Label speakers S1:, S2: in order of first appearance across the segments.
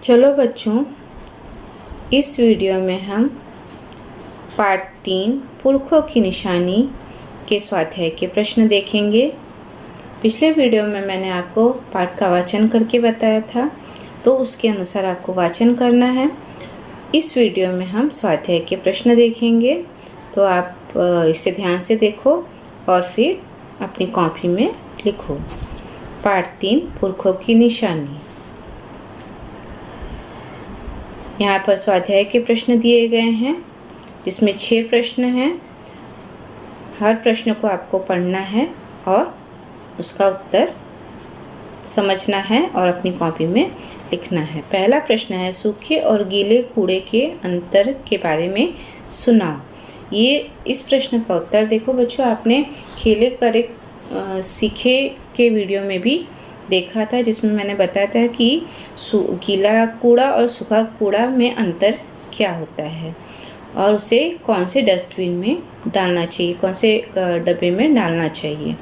S1: चलो बच्चों, इस वीडियो में हम पार्ट 3 पुरखों की निशानी के स्वाध्याय के प्रश्न देखेंगे। पिछले वीडियो में मैंने आपको पाठ का वाचन करके बताया था, तो उसके अनुसार आपको वाचन करना है। इस वीडियो में हम स्वाध्याय के प्रश्न देखेंगे, तो आप इसे ध्यान से देखो और फिर अपनी कॉपी में लिखो। पार्ट 3 पुरखों की निशानी। यहाँ पर स्वाध्याय के प्रश्न दिए गए हैं, जिसमें 6 प्रश्न हैं। हर प्रश्न को आपको पढ़ना है और उसका उत्तर समझना है और अपनी कॉपी में लिखना है। पहला प्रश्न है, सूखे और गीले कूड़े के अंतर के बारे में सुनाओ। ये इस प्रश्न का उत्तर देखो बच्चों, आपने खेले करे सीखे के वीडियो में भी देखा था, जिसमें मैंने बताया था कि गीला कूड़ा और सूखा कूड़ा में अंतर क्या होता है और उसे कौन से डस्टबिन में डालना चाहिए, कौन से डब्बे में डालना चाहिए।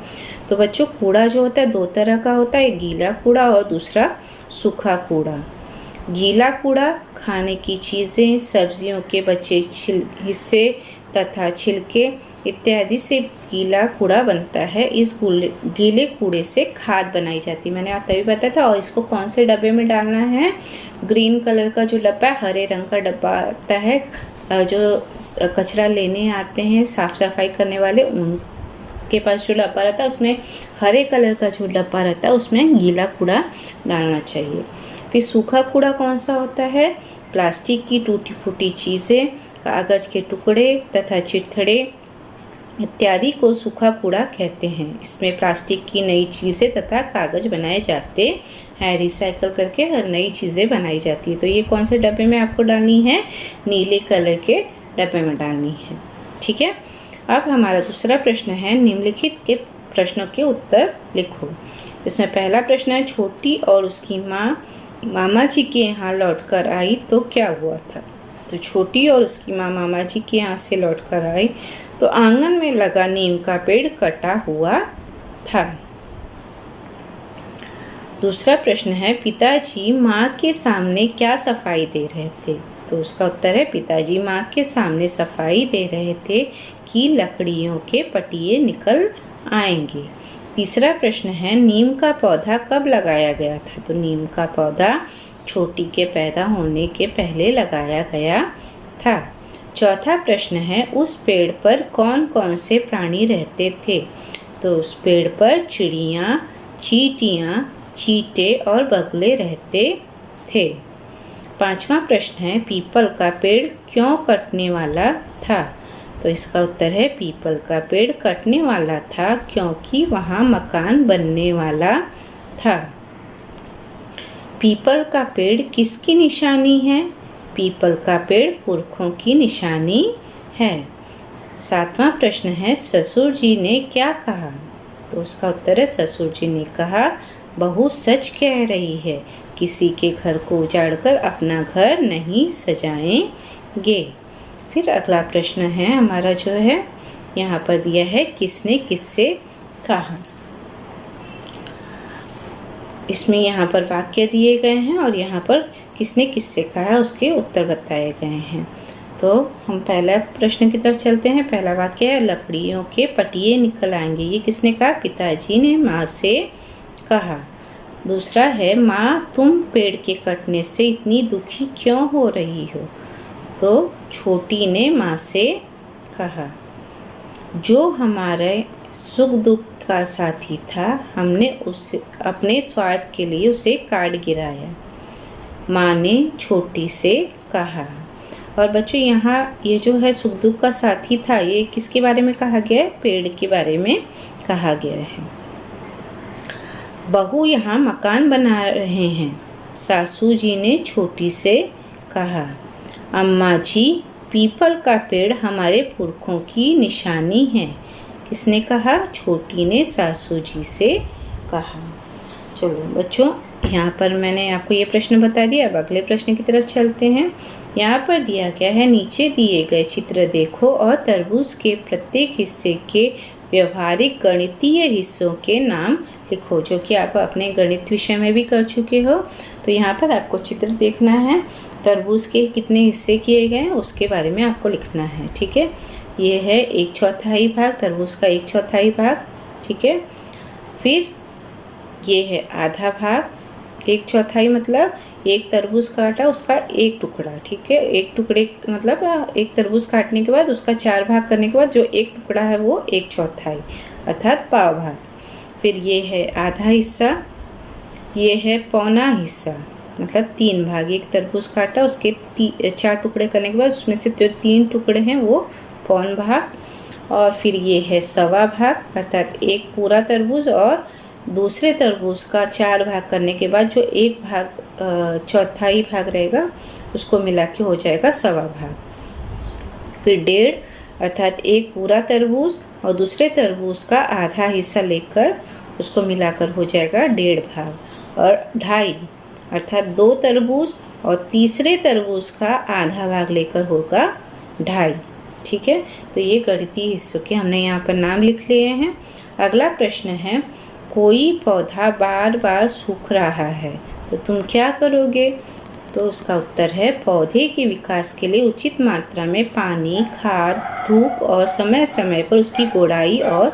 S1: तो बच्चों, कूड़ा जो होता है 2 तरह का होता है, गीला कूड़ा और दूसरा सूखा कूड़ा। गीला कूड़ा खाने की चीज़ें, सब्जियों के बचे हिस्से तथा छिलके इत्यादि से गीला कूड़ा बनता है। इस गीले कूड़े से खाद बनाई जाती है, मैंने आप तभी बताया था। और इसको कौन से डब्बे में डालना है? ग्रीन कलर का जो डब्बा है, हरे रंग का डब्बा आता है, जो कचरा लेने आते हैं साफ सफाई करने वाले, उनके पास जो डब्बा रहता है उसमें हरे कलर का जो डब्बा रहता है उसमें गीला कूड़ा डालना चाहिए। फिर सूखा कूड़ा कौन सा होता है? प्लास्टिक की टूटी फूटी चीज़ें, कागज़ के टुकड़े तथा चिथड़े इत्यादि को सूखा कूड़ा कहते हैं। इसमें प्लास्टिक की नई चीज़ें तथा कागज़ बनाए जाते हैं, रिसाइकल करके हर नई चीज़ें बनाई जाती है। तो ये कौन से डब्बे में आपको डालनी है? नीले कलर के डब्बे में डालनी है। ठीक है। अब हमारा दूसरा प्रश्न है, निम्नलिखित के प्रश्नों के उत्तर लिखो। इसमें पहला प्रश्न है, छोटी और उसकी माँ मामा जी के यहाँ लौट कर आई तो क्या हुआ था? तो छोटी और उसकी माँ मामा जी के यहाँ से लौट कर आई तो आंगन में लगा नीम का पेड़ कटा हुआ था। दूसरा प्रश्न है, पिताजी माँ के सामने क्या सफाई दे रहे थे? तो उसका उत्तर है, पिताजी माँ के सामने सफाई दे रहे थे कि लकड़ियों के पटिए निकल आएंगे। तीसरा प्रश्न है, नीम का पौधा कब लगाया गया था? तो नीम का पौधा छोटी के पैदा होने के पहले लगाया गया था। चौथा प्रश्न है, उस पेड़ पर कौन कौन से प्राणी रहते थे? तो उस पेड़ पर चिड़ियाँ, चींटियाँ, चींटे और बगुले रहते थे। पांचवा प्रश्न है, पीपल का पेड़ क्यों कटने वाला था? तो इसका उत्तर है, पीपल का पेड़ कटने वाला था क्योंकि वहाँ मकान बनने वाला था। पीपल का पेड़ किसकी निशानी है? पीपल का पेड़ पुरखों की निशानी है। सातवां प्रश्न है, ससुर जी ने क्या कहा? तो उसका उत्तर है, ससुर जी ने कहा, बहू सच कह रही है, किसी के घर को उजाड़कर अपना घर नहीं सजाएंगे। फिर अगला प्रश्न है हमारा जो है यहाँ पर दिया है, किसने किससे कहा। इसमें यहाँ पर वाक्य दिए गए हैं और यहाँ पर किसने किससे कहा उसके उत्तर बताए गए हैं। तो हम पहला प्रश्न की तरफ चलते हैं। पहला वाक्य है, लकड़ियों के पटिए निकल आएंगे। ये किसने कहा? पिताजी ने माँ से कहा। दूसरा है, माँ तुम पेड़ के कटने से इतनी दुखी क्यों हो रही हो? तो छोटी ने माँ से कहा। जो हमारे सुख दुख का साथी था, हमने उसे अपने स्वार्थ के लिए उसे काट गिराया, माँ ने छोटी से कहा। और बच्चों, यहाँ ये जो है सुख दुख का साथी था, ये किसके बारे में कहा गया है? पेड़ के बारे में कहा गया है। बहू यहाँ मकान बना रहे हैं, सासू जी ने छोटी से कहा। अम्मा जी, पीपल का पेड़ हमारे पुरखों की निशानी है। किसने कहा? छोटी ने सासू जी से कहा। चलो बच्चों, यहाँ पर मैंने आपको ये प्रश्न बता दिया। अब अगले प्रश्न की तरफ चलते हैं। यहाँ पर दिया गया है, नीचे दिए गए चित्र देखो और तरबूज के प्रत्येक हिस्से के व्यवहारिक गणितीय हिस्सों के नाम लिखो, जो कि आप अपने गणित विषय में भी कर चुके हो। तो यहाँ पर आपको चित्र देखना है, तरबूज के कितने हिस्से किए गए हैं उसके बारे में आपको लिखना है। ठीक है, ये है 1/4 भाग, तरबूज का 1/4 भाग। ठीक है, फिर ये है आधा भाग, 1/4 मतलब एक तरबूज काटा उसका एक टुकड़ा। ठीक है, एक टुकड़े मतलब एक तरबूज काटने के बाद उसका 4 भाग करने के बाद जो एक टुकड़ा है वो 1/4 अर्थात पाव भाग। फिर ये है आधा हिस्सा, ये है पौना हिस्सा मतलब 3 भाग। एक तरबूज काटा उसके 4 टुकड़े करने के बाद उसमें से जो 3 टुकड़े हैं वो पौन भाग। और फिर ये है सवा भाग अर्थात एक पूरा तरबूज और दूसरे तरबूज का 4 भाग करने के बाद जो एक भाग चौथाई भाग रहेगा उसको मिला के हो जाएगा सवा भाग। फिर 1.5 अर्थात एक पूरा तरबूज और दूसरे तरबूज का आधा हिस्सा लेकर उसको मिलाकर हो जाएगा 1.5 भाग। और 2.5 अर्थात 2 तरबूज और तीसरे तरबूज का आधा भाग लेकर होगा 2.5। ठीक है, तो ये गणितीय हिस्सों के हमने यहाँ पर नाम लिख लिए हैं। अगला प्रश्न है, कोई पौधा बार बार सूख रहा है तो तुम क्या करोगे? तो उसका उत्तर है, पौधे के विकास के लिए उचित मात्रा में पानी, खाद, धूप और समय समय पर उसकी गुड़ाई और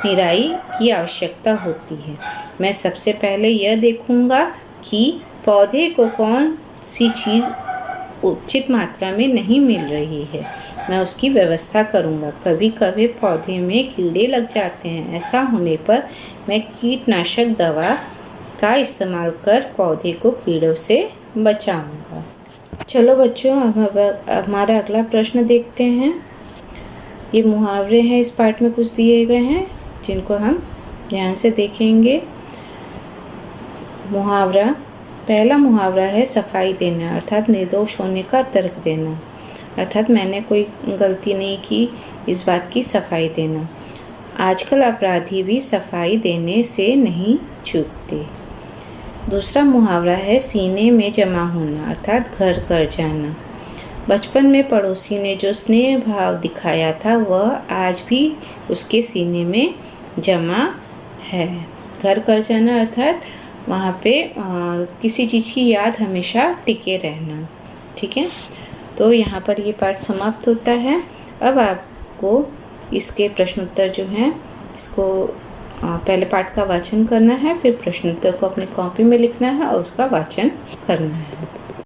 S1: निराई की आवश्यकता होती है। मैं सबसे पहले यह देखूंगा कि पौधे को कौन सी चीज़ उचित मात्रा में नहीं मिल रही है, मैं उसकी व्यवस्था करूंगा। कभी कभी पौधे में कीड़े लग जाते हैं, ऐसा होने पर मैं कीटनाशक दवा का इस्तेमाल कर पौधे को कीड़ों से बचाऊंगा। चलो बच्चों, अब हमारा अगला प्रश्न देखते हैं। ये मुहावरे हैं, इस पार्ट में कुछ दिए गए हैं जिनको हम ध्यान से देखेंगे। मुहावरा, पहला मुहावरा है सफाई देना अर्थात निर्दोष होने का तर्क देना, अर्थात मैंने कोई गलती नहीं की इस बात की सफाई देना। आजकल अपराधी भी सफाई देने से नहीं चूकते। दूसरा मुहावरा है सीने में जमा होना अर्थात घर कर जाना। बचपन में पड़ोसी ने जो स्नेह भाव दिखाया था वह आज भी उसके सीने में जमा है। घर कर जाना अर्थात वहाँ पे किसी चीज़ की याद हमेशा टिके रहना। ठीक है, तो यहाँ पर ये पाठ समाप्त होता है। अब आपको इसके प्रश्नोत्तर जो हैं इसको पहले पाठ का वाचन करना है, फिर प्रश्नोत्तर को अपनी कॉपी में लिखना है और उसका वाचन करना है।